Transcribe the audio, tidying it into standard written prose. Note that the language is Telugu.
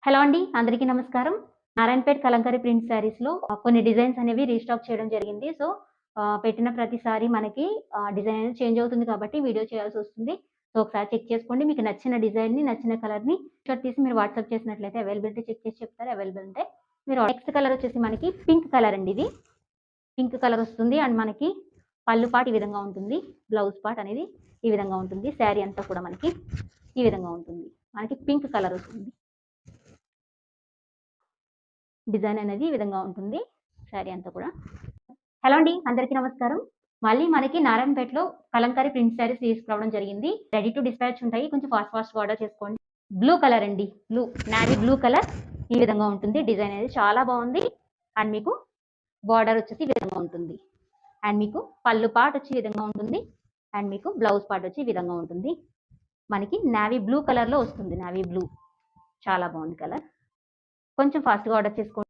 హలో అండి. అందరికీ నమస్కారం. నారాయణపేట్ కలంకారీ ప్రింట్ శారీస్‌లో కొన్ని డిజైన్స్ అనేవి రీస్టాక్ చేయడం జరిగింది. సో, పెట్టిన ప్రతిసారి మనకి డిజైన్ అనేది చేంజ్ అవుతుంది కాబట్టి వీడియో చేయాల్సొస్తుంది. సో, ఒకసారి చెక్ చేసుకోండి. మీకు నచ్చిన డిజైన్‌ని, నచ్చిన కలర్‌ని స్క్రీన్‌షాట్ తీసి మీరు వాట్సాప్ చేసినట్లయితే అవైలబిలిటీ చెక్ చేసి చెప్తారు. అవైలబుల్ ఉంటే మీరు నెక్స్ట్ కలర్ వచ్చేసి మనకి పింక్ కలర్ అండి ఇది. పింక్ కలర్ వస్తుంది. అండ్ మనకి పళ్ళు పార్ట్ ఈ విధంగా ఉంటుంది. బ్లౌజ్ పార్ట్ అనేది ఈ విధంగా ఉంటుంది. శారీ అంతా కూడా మనకి ఈ విధంగా ఉంటుంది. మనకి పింక్ కలర్ వస్తుంది. డిజైన్ అనేది ఈ విధంగా ఉంటుంది. శారీ అంతా కూడా. హలో అండి. అందరికీ నమస్కారం. మళ్ళీ మనకి నారాయణపేటలో కలంకారీ ప్రింట్ శారీస్ తీసుకురావడం జరిగింది. రెడీ టు డిస్పాచ్ ఉంటాయి. కొంచెం ఫాస్ట్‌గా ఆర్డర్ చేసుకోండి. బ్లూ కలర్ అండి. నేవీ బ్లూ కలర్ ఈ విధంగా ఉంటుంది. డిజైన్ అనేది చాలా బాగుంది. అండ్ మీకు బార్డర్ వచ్చేసి ఈ విధంగా ఉంటుంది. అండ్ మీకు పళ్ళు పార్ట్ వచ్చి ఈ విధంగా ఉంటుంది. అండ్ మీకు బ్లౌజ్ పార్ట్ వచ్చి ఈ విధంగా ఉంటుంది. మనకి నేవీ బ్లూ కలర్‌లో వస్తుంది. నేవీ బ్లూ చాలా బాగుంది కలర్. కొంచెం ఫాస్ట్‌గా ఆర్డర్ చేసుకోండి.